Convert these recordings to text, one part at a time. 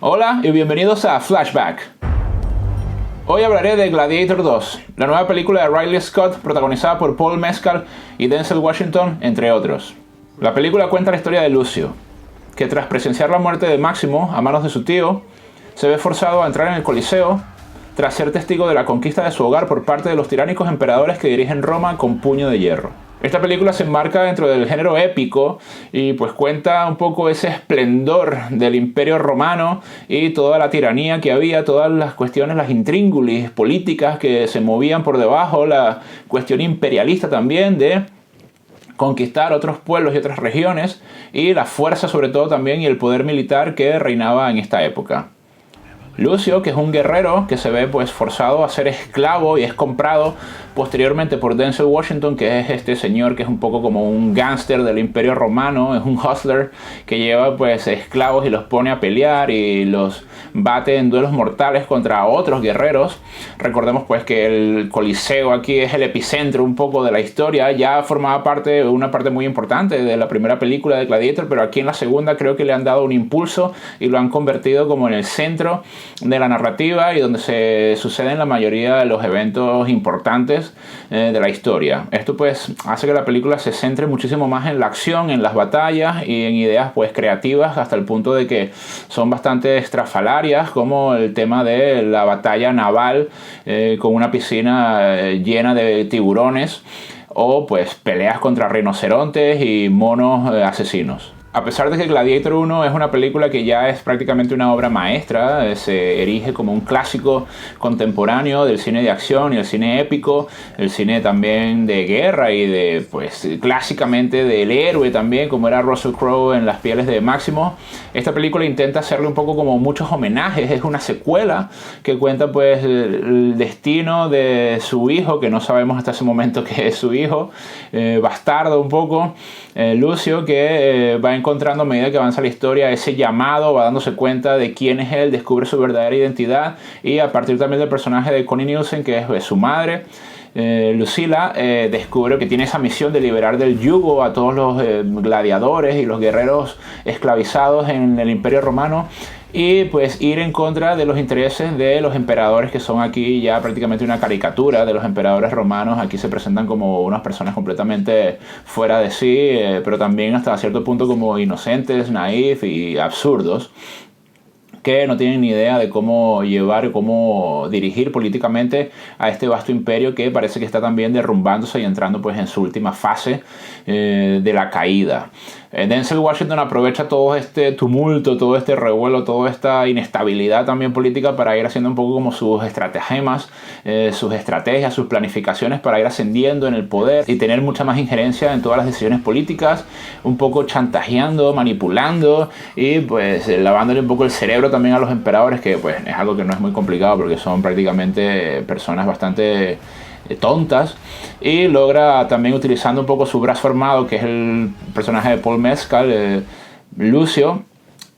Hola y bienvenidos a Flashback. Hoy hablaré de Gladiator 2, la nueva película de Ridley Scott protagonizada por Paul Mescal y Denzel Washington, entre otros. La película cuenta la historia de Lucio, que tras presenciar la muerte de Máximo a manos de su tío, se ve forzado a entrar en el Coliseo tras ser testigo de la conquista de su hogar por parte de los tiránicos emperadores que dirigen Roma con puño de hierro. Esta película se enmarca dentro del género épico y pues cuenta un poco ese esplendor del Imperio Romano y toda la tiranía que había, todas las cuestiones, las intríngulis políticas que se movían por debajo, la cuestión imperialista también de conquistar otros pueblos y otras regiones y la fuerza sobre todo también y el poder militar que reinaba en esta época. Lucio, que es un guerrero que se ve pues forzado a ser esclavo y es comprado posteriormente por Denzel Washington, que es este señor que es un poco como un gángster del Imperio Romano, es un hustler que lleva pues esclavos y los pone a pelear y los bate en duelos mortales contra otros guerreros. Recordemos pues que el Coliseo aquí es el epicentro un poco de la historia, ya formaba una parte muy importante de la primera película de Gladiator, pero aquí en la segunda creo que le han dado un impulso y lo han convertido como en el centro de la narrativa y donde se suceden la mayoría de los eventos importantes de la historia. Esto pues hace que la película se centre muchísimo más en la acción, en las batallas y en ideas pues creativas, hasta el punto de que son bastante estrafalarias, como el tema de la batalla naval con una piscina llena de tiburones, o pues peleas contra rinocerontes y monos asesinos. A pesar de que Gladiator 1 es una película que ya es prácticamente una obra maestra, se erige como un clásico contemporáneo del cine de acción y el cine épico, el cine también de guerra y de, pues, clásicamente del héroe también, como era Russell Crowe en Las pieles de Máximo. Esta película intenta hacerle un poco como muchos homenajes, es una secuela que cuenta pues el destino de su hijo, que no sabemos hasta ese momento que es su hijo, bastardo un poco, Lucio, que va encontrando a medida que avanza la historia ese llamado, va dándose cuenta de quién es él, descubre su verdadera identidad y a partir también del personaje de Connie Nielsen, que es su madre, Lucilla, descubre que tiene esa misión de liberar del yugo a todos los gladiadores y los guerreros esclavizados en el Imperio Romano y pues ir en contra de los intereses de los emperadores, que son aquí ya prácticamente una caricatura de los emperadores romanos. Aquí se presentan como unas personas completamente fuera de sí, pero también hasta cierto punto como inocentes, naif y absurdos, que no tienen ni idea de cómo llevar, cómo dirigir políticamente a este vasto imperio que parece que está también derrumbándose y entrando pues en su última fase de la caída. Denzel Washington aprovecha todo este tumulto, todo este revuelo, toda esta inestabilidad también política para ir haciendo un poco como sus estratagemas, sus estrategias, sus planificaciones para ir ascendiendo en el poder y tener mucha más injerencia en todas las decisiones políticas, un poco chantajeando, manipulando y pues lavándole un poco el cerebro también a los emperadores, que pues es algo que no es muy complicado porque son prácticamente personas bastante tontas, y logra también, utilizando un poco su brazo armado, que es el personaje de Paul Mescal, Lucio,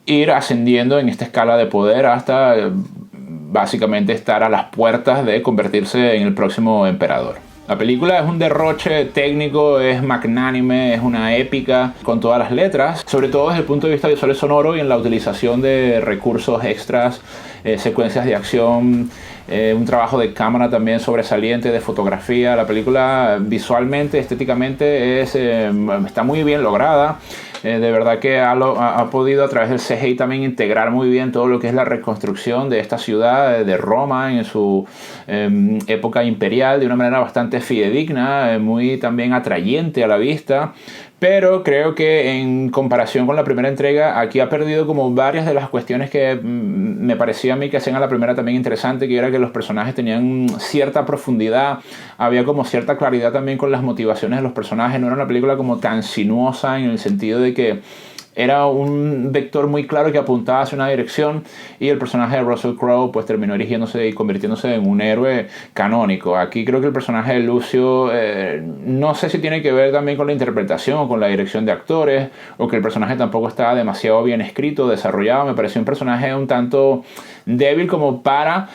ir ascendiendo en esta escala de poder hasta básicamente estar a las puertas de convertirse en el próximo emperador. La película es un derroche técnico, es magnánime, es una épica con todas las letras, sobre todo desde el punto de vista visual y sonoro y en la utilización de recursos extras, secuencias de acción, un trabajo de cámara también sobresaliente, de fotografía. La película visualmente, estéticamente está muy bien lograda. De verdad que ha podido a través del CGI también integrar muy bien todo lo que es la reconstrucción de esta ciudad de Roma en su época imperial de una manera bastante fidedigna, muy también atrayente a la vista. Pero creo que en comparación con la primera entrega, aquí ha perdido como varias de las cuestiones que me parecía a mí que hacían a la primera también interesante, que era que los personajes tenían cierta profundidad, había como cierta claridad también con las motivaciones de los personajes, no era una película como tan sinuosa en el sentido de que era un vector muy claro que apuntaba hacia una dirección, y el personaje de Russell Crowe pues terminó erigiéndose y convirtiéndose en un héroe canónico. Aquí creo que el personaje de Lucio no sé si tiene que ver también con la interpretación o con la dirección de actores, o que el personaje tampoco estaba demasiado bien escrito, desarrollado. Me pareció un personaje un tanto débil como para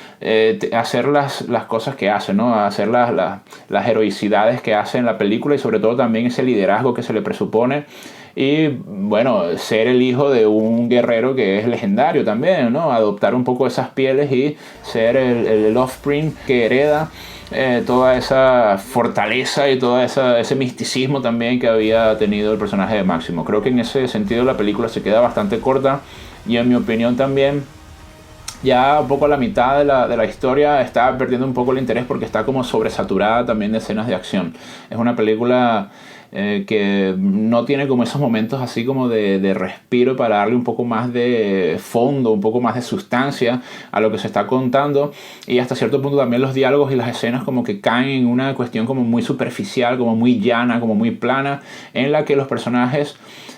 hacer las cosas que hace, ¿no? Hacer las heroicidades que hace en la película, y sobre todo también ese liderazgo que se le presupone y bueno, ser el hijo de un guerrero que es legendario también, ¿no? Adoptar un poco esas pieles y ser el offspring que hereda toda esa fortaleza y todo ese misticismo también que había tenido el personaje de Máximo. Creo que en ese sentido la película se queda bastante corta y en mi opinión también ya un poco a la mitad de la historia está perdiendo un poco el interés porque está como sobresaturada también de escenas de acción. Es una película que no tiene como esos momentos así como de respiro para darle un poco más de fondo, un poco más de sustancia a lo que se está contando, y hasta cierto punto también los diálogos y las escenas como que caen en una cuestión como muy superficial, como muy llana, como muy plana, en la que los personajes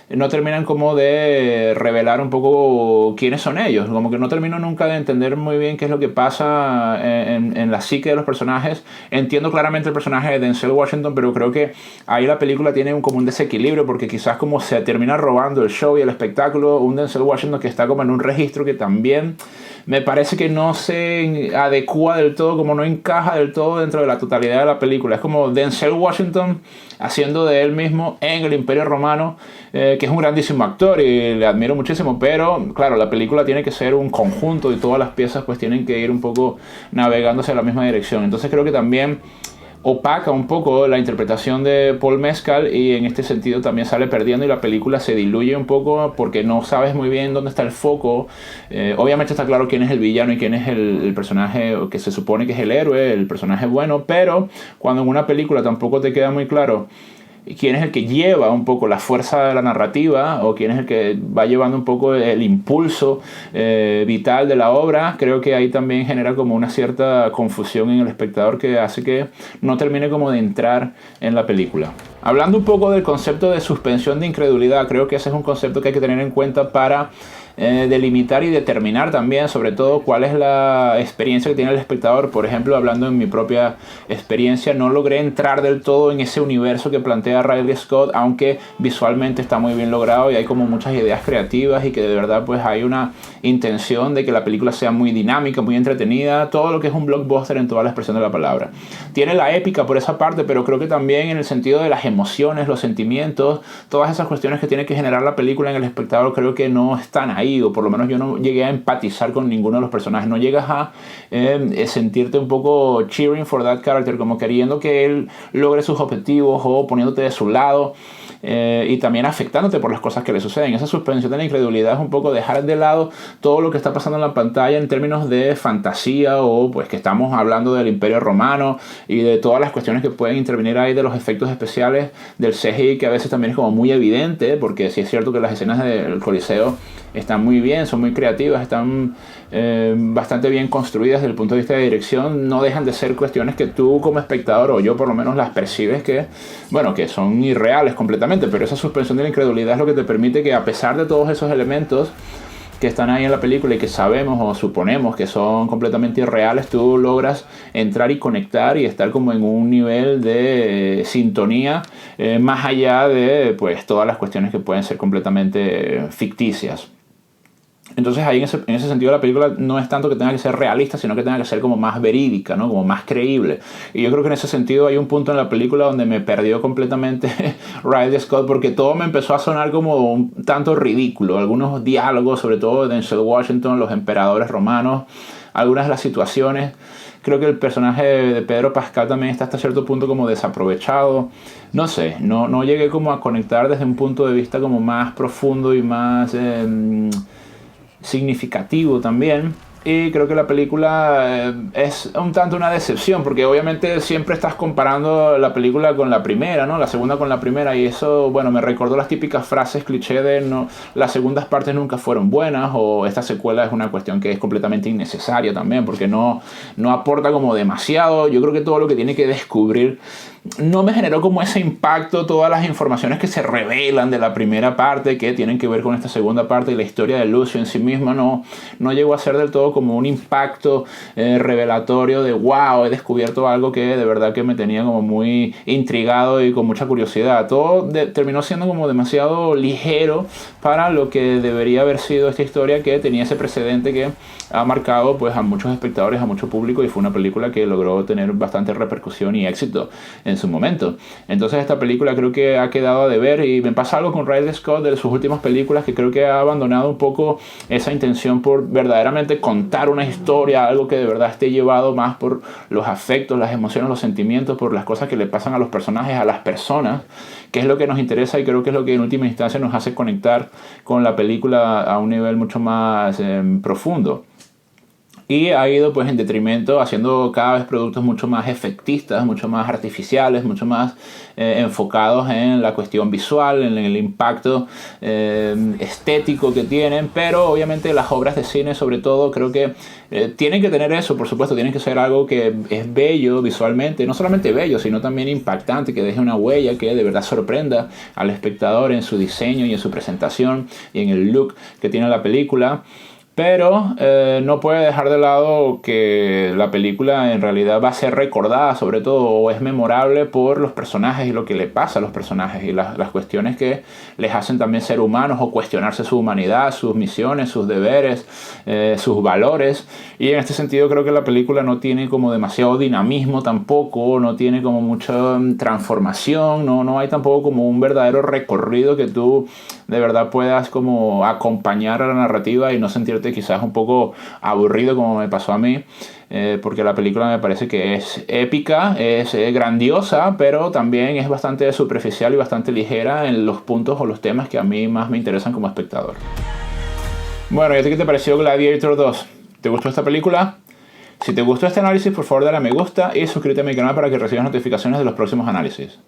no terminan como de revelar un poco quiénes son ellos, como que no termino nunca de entender muy bien qué es lo que pasa en la psique de los personajes. Entiendo claramente el personaje de Denzel Washington, pero creo que ahí la película tiene como un desequilibrio, porque quizás como se termina robando el show y el espectáculo, un Denzel Washington que está como en un registro que también me parece que no se adecua del todo, como no encaja del todo dentro de la totalidad de la película. Es como Denzel Washington haciendo de él mismo en el Imperio Romano, que es un grandísimo actor y le admiro muchísimo, pero claro, la película tiene que ser un conjunto y todas las piezas pues tienen que ir un poco navegándose en la misma dirección. Entonces creo que también opaca un poco la interpretación de Paul Mescal, y en este sentido también sale perdiendo y la película se diluye un poco porque no sabes muy bien dónde está el foco. Obviamente está claro quién es el villano y quién es el personaje que se supone que es el héroe, el personaje bueno, pero cuando en una película tampoco te queda muy claro quién es el que lleva un poco la fuerza de la narrativa o quién es el que va llevando un poco el impulso vital de la obra, creo que ahí también genera como una cierta confusión en el espectador que hace que no termine como de entrar en la película. Hablando un poco del concepto de suspensión de incredulidad, creo que ese es un concepto que hay que tener en cuenta para delimitar y determinar también sobre todo cuál es la experiencia que tiene el espectador. Por ejemplo, hablando en mi propia experiencia, no logré entrar del todo en ese universo que plantea Ridley Scott, aunque visualmente está muy bien logrado y hay como muchas ideas creativas y que de verdad pues hay una intención de que la película sea muy dinámica, muy entretenida, todo lo que es un blockbuster en toda la expresión de la palabra. Tiene la épica por esa parte, pero creo que también en el sentido de las emociones, los sentimientos, todas esas cuestiones que tiene que generar la película en el espectador, creo que no están ahí, o por lo menos yo no llegué a empatizar con ninguno de los personajes. No llegas a sentirte un poco cheering for that character, como queriendo que él logre sus objetivos o poniéndote de su lado. Y también afectándote por las cosas que le suceden. Esa suspensión de la incredulidad es un poco dejar de lado todo lo que está pasando en la pantalla en términos de fantasía, o pues que estamos hablando del Imperio Romano y de todas las cuestiones que pueden intervenir ahí, de los efectos especiales, del CGI, que a veces también es como muy evidente, porque sí es cierto que las escenas del Coliseo están muy bien, son muy creativas, están bastante bien construidas desde el punto de vista de dirección. No dejan de ser cuestiones que tú como espectador, o yo por lo menos, las percibes que, bueno, que son irreales completamente, pero esa suspensión de la incredulidad es lo que te permite que, a pesar de todos esos elementos que están ahí en la película y que sabemos o suponemos que son completamente irreales, tú logras entrar y conectar y estar como en un nivel de sintonía más allá de pues todas las cuestiones que pueden ser completamente ficticias. Entonces ahí en ese sentido la película no es tanto que tenga que ser realista, sino que tenga que ser como más verídica, ¿no? Como más creíble. Y yo creo que en ese sentido hay un punto en la película donde me perdió completamente Ridley Scott, porque todo me empezó a sonar como un tanto ridículo. Algunos diálogos, sobre todo de Denzel Washington, los emperadores romanos, algunas de las situaciones. Creo que el personaje de Pedro Pascal también está hasta cierto punto como desaprovechado. No sé, no llegué como a conectar desde un punto de vista como más profundo y más significativo también. Y creo que la película es un tanto una decepción, porque obviamente siempre estás comparando la película con la primera, ¿no? La segunda con la primera, y eso, bueno, me recordó las típicas frases cliché de no, las segundas partes nunca fueron buenas, o esta secuela es una cuestión que es completamente innecesaria también, porque no aporta como demasiado. Yo creo que todo lo que tiene que descubrir no me generó como ese impacto, todas las informaciones que se revelan de la primera parte que tienen que ver con esta segunda parte, y la historia de Lucio en sí misma no llegó a ser del todo como un impacto revelatorio de wow, he descubierto algo que de verdad que me tenía como muy intrigado y con mucha curiosidad. Todo terminó siendo como demasiado ligero para lo que debería haber sido esta historia, que tenía ese precedente que ha marcado pues a muchos espectadores, a mucho público, y fue una película que logró tener bastante repercusión y éxito en su momento. Entonces esta película creo que ha quedado a deber, y me pasa algo con Ridley Scott de sus últimas películas, que creo que ha abandonado un poco esa intención por verdaderamente contar una historia, algo que de verdad esté llevado más por los afectos, las emociones, los sentimientos, por las cosas que le pasan a los personajes, a las personas, que es lo que nos interesa y creo que es lo que en última instancia nos hace conectar con la película a un nivel mucho más profundo. Y ha ido pues en detrimento, haciendo cada vez productos mucho más efectistas, mucho más artificiales, mucho más enfocados en la cuestión visual, en el impacto estético que tienen. Pero obviamente las obras de cine sobre todo creo que tienen que tener eso, por supuesto, tienen que ser algo que es bello visualmente, no solamente bello, sino también impactante, que deje una huella, que de verdad sorprenda al espectador en su diseño y en su presentación y en el look que tiene la película. Pero no puede dejar de lado que la película en realidad va a ser recordada, sobre todo, o es memorable por los personajes y lo que le pasa a los personajes y las cuestiones que les hacen también ser humanos, o cuestionarse su humanidad, sus misiones, sus deberes, sus valores. Y en este sentido creo que la película no tiene como demasiado dinamismo tampoco, no tiene como mucha transformación, no hay tampoco como un verdadero recorrido que tú de verdad puedas como acompañar a la narrativa y no sentirte quizás un poco aburrido como me pasó a mí, porque la película me parece que es épica, es grandiosa, pero también es bastante superficial y bastante ligera en los puntos o los temas que a mí más me interesan como espectador. Bueno, ¿y a ti qué te pareció Gladiator 2? ¿Te gustó esta película? Si te gustó este análisis, por favor dale a me gusta y suscríbete a mi canal para que recibas notificaciones de los próximos análisis.